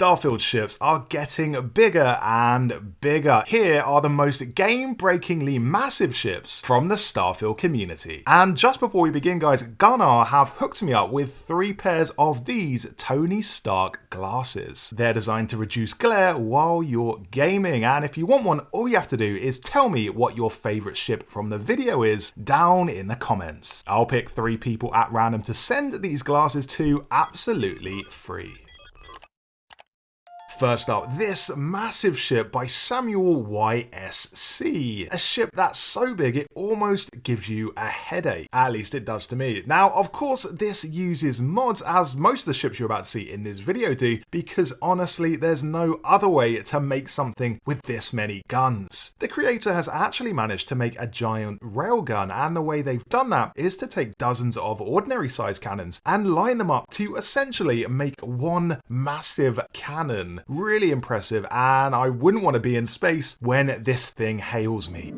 Starfield ships are getting bigger and bigger. Here are the most game-breakingly massive ships from the Starfield community. And just before we begin, guys, Gunnar have hooked me up with 3 pairs of these Tony Stark glasses. They're designed to reduce glare while you're gaming, and if you want one, all you have to do is tell me what your favorite ship from the video is down in the comments. I'll pick 3 people at random to send these glasses to absolutely free. First up, this massive ship by SamuelYsc, a ship that's so big it almost gives you a headache. At least it does to me. Now, of course, this uses mods, as most of the ships you're about to see in this video do, because honestly, there's no other way to make something with this many guns. The creator has actually managed to make a giant railgun, and the way they've done that is to take dozens of ordinary size cannons and line them up to essentially make one massive cannon. Really impressive, and I wouldn't want to be in space when this thing hails me.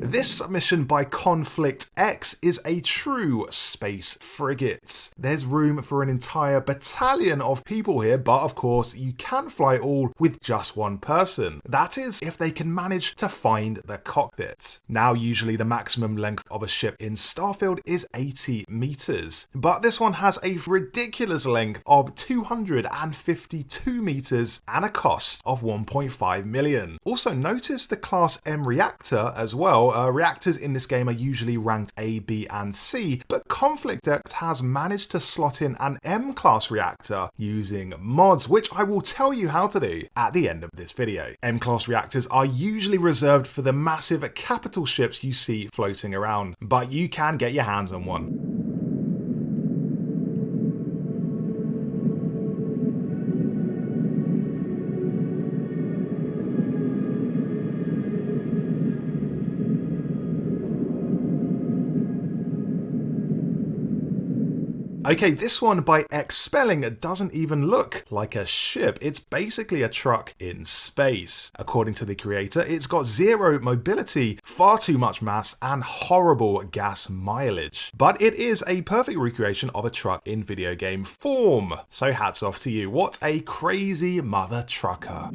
This submission by Conflitcx is a true space frigate. There's room for an entire battalion of people here, but of course you can fly all with just one person. That is, if they can manage to find the cockpit. Now, usually the maximum length of a ship in Starfield is 80 meters, but this one has a ridiculous length of 252 meters and a cost of 1.5 million. Also, notice the Class M reactor as well. Reactors in this game are usually ranked A, B, and C, but Conflitcx has managed to slot in an M-class reactor using mods, which I will tell you how to do at the end of this video. M-class reactors are usually reserved for the massive capital ships you see floating around, but you can get your hands on one. Okay, this one by xpelling doesn't even look like a ship. It's basically a truck in space. According to the creator, it's got 0 mobility, far too much mass, and horrible gas mileage. But it is a perfect recreation of a truck in video game form. So hats off to you. What a crazy mother trucker.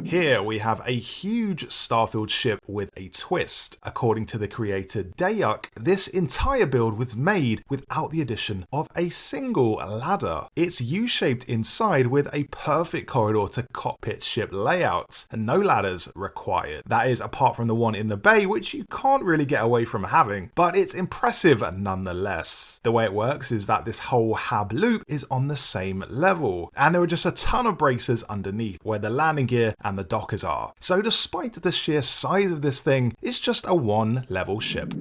Here we have a huge Starfield ship with a twist. According to the creator Dyuk, this entire build was made without the addition of a single ladder. It's U-shaped inside with a perfect corridor to cockpit ship layout, and no ladders required. That is apart from the one in the bay, which you can't really get away from having, but it's impressive nonetheless. The way it works is that this whole hab loop is on the same level, and there are just a ton of bracers underneath where the landing gear and the dockers are. So despite the sheer size of this thing, it's just a 1-level ship.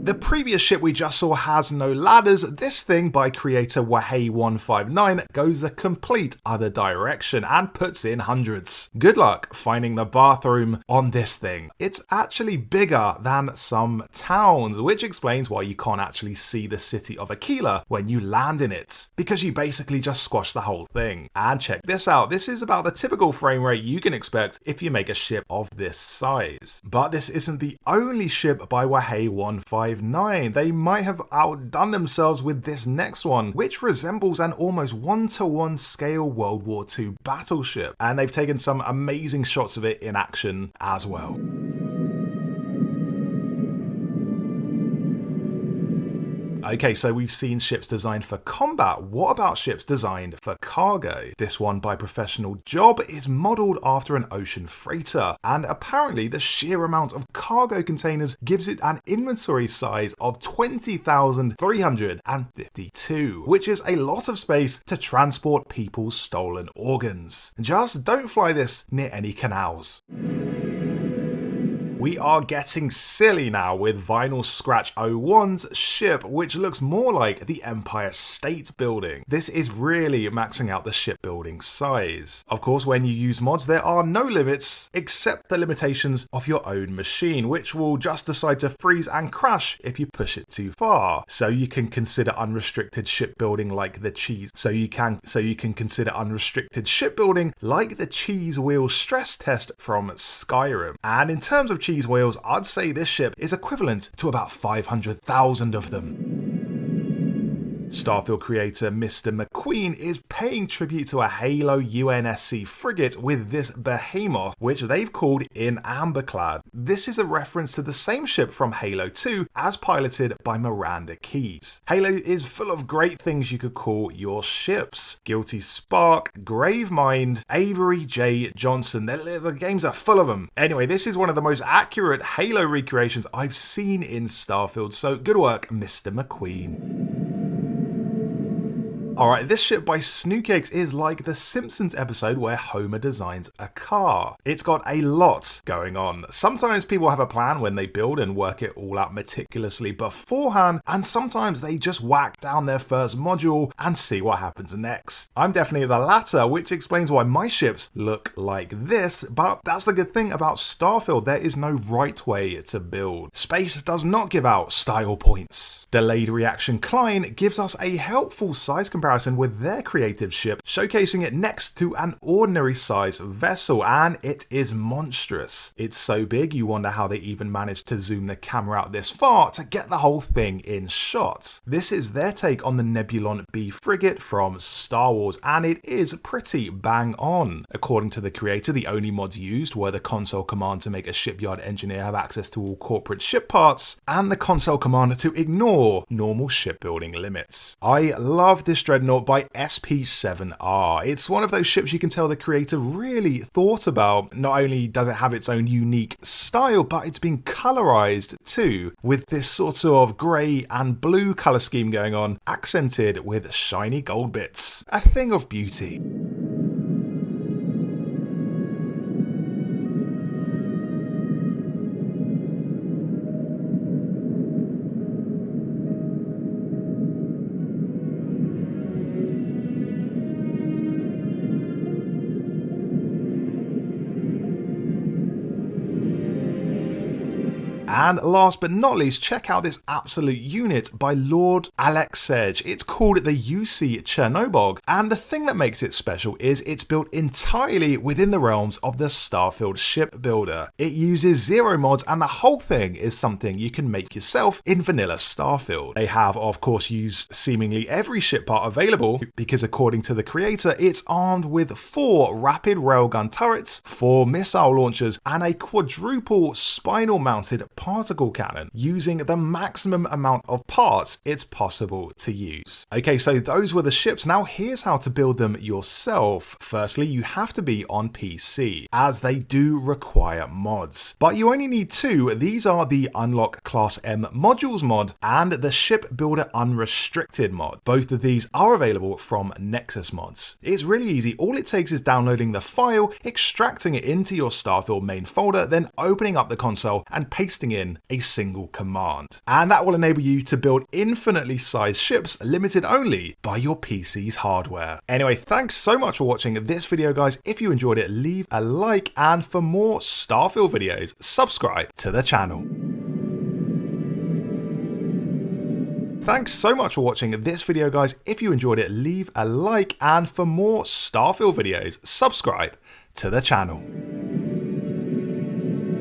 The previous ship we just saw has no ladders. This thing by creator Wahey159 goes the complete other direction and puts in hundreds. Good luck finding the bathroom on this thing. It's actually bigger than some towns, which explains why you can't actually see the city of Aquila when you land in it, because you basically just squash the whole thing. And check this out, this is about the typical frame rate you can expect if you make a ship of this size. But this isn't the only ship by Wahey159. They might have outdone themselves with this next one, which resembles an almost 1-to-1 scale World War II battleship, and they've taken some amazing shots of it in action as well. Okay, so we've seen ships designed for combat. What about ships designed for cargo? This one by Professionaljob is modelled after an ocean freighter, and apparently the sheer amount of cargo containers gives it an inventory size of 20,352, which is a lot of space to transport people's stolen organs. Just don't fly this near any canals. We are getting silly now with Vinyl Scratch 01's ship, which looks more like the Empire State Building. This is really maxing out the shipbuilding size. Of course, when you use mods, there are no limits except the limitations of your own machine, which will just decide to freeze and crash if you push it too far. So you can consider unrestricted shipbuilding like the cheese. So you can consider unrestricted shipbuilding like the cheese wheel stress test from Skyrim. And in terms of cheese wheels, I'd say this ship is equivalent to about 500,000 of them. Starfield creator Mistermaqyeen is paying tribute to a Halo UNSC frigate with this behemoth, which they've called In Amberclad. This is a reference to the same ship from Halo 2 as piloted by Miranda Keyes. Halo is full of great things you could call your ships. Guilty Spark, Gravemind, Avery J. Johnson. The games are full of them. Anyway, this is one of the most accurate Halo recreations I've seen in Starfield, so good work, Mistermaqyeen. Alright, this ship by Snoocakes is like the Simpsons episode where Homer designs a car. It's got a lot going on. Sometimes people have a plan when they build and work it all out meticulously beforehand, and sometimes they just whack down their first module and see what happens next. I'm definitely the latter, which explains why my ships look like this, but that's the good thing about Starfield. There is no right way to build. Space does not give out style points. Delayedreactionkline gives us a helpful size comparison with their creative ship, showcasing it next to an ordinary size vessel, and it is monstrous. It's so big you wonder how they even managed to zoom the camera out this far to get the whole thing in shot. This is their take on the Nebulon B frigate from Star Wars, and it is pretty bang on. According to the creator, the only mods used were the console command to make a shipyard engineer have access to all corporate ship parts, and the console command to ignore normal shipbuilding limits. I love this dreadnought by SP7R. It's one of those ships you can tell the creator really thought about. Not only does it have its own unique style, but it's been colorized too, with this sort of grey and blue color scheme going on, accented with shiny gold bits. A thing of beauty. And last but not least, check out this absolute unit by Lord-Aleksej. It's called the UC Chernobog, and the thing that makes it special is it's built entirely within the realms of the Starfield ship builder. It uses 0 mods, and the whole thing is something you can make yourself in vanilla Starfield. They have, of course, used seemingly every ship part available, because according to the creator, it's armed with 4 rapid railgun turrets, 4 missile launchers, and a quadruple spinal mounted particle cannon, using the maximum amount of parts it's possible to use. Okay, so those were the ships. Now here's how to build them yourself. Firstly, you have to be on PC, as they do require mods. But you only need 2. These are the Unlock Class M Modules mod and the Ship Builder Unrestricted mod. Both of these are available from Nexus Mods. It's really easy. All it takes is downloading the file, extracting it into your Starfield main folder, then opening up the console and pasting in a single command. And that will enable you to build infinitely sized ships, limited only by your PC's hardware. Anyway, thanks so much for watching this video, guys. If you enjoyed it, leave a like, and for more Starfield videos, subscribe to the channel. Thanks so much for watching this video, guys. If you enjoyed it, leave a like, and for more Starfield videos, subscribe to the channel.